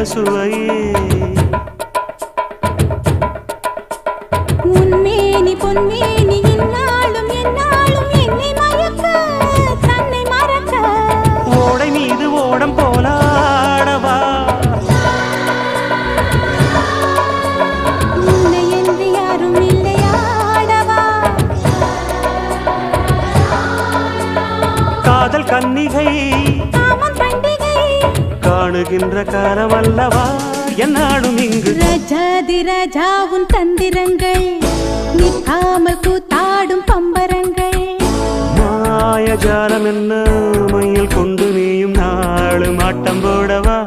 சுவையே உன்மேனி பொன்மேனி இந்நாளும் எந்நாளும் என்னை மயக்க தன்னை மறக்க ஓடை மீது ஓடம் போலாடவா உன்னை என்று யாரும் இல்லையாடவா காதல் கன்னிகை காமம் பண்டிகை காணுகின்ற காலமல்லவா என்னாடும் இங்கு ரஜாதி ராஜா உன் தந்திரங்கள் நிற்காமல் கூத்தாடும் பம்பரங்கள் மாயஜாலம் என்ன மையில் கொண்டு நீயும் நாளும் ஆட்டம் போடவா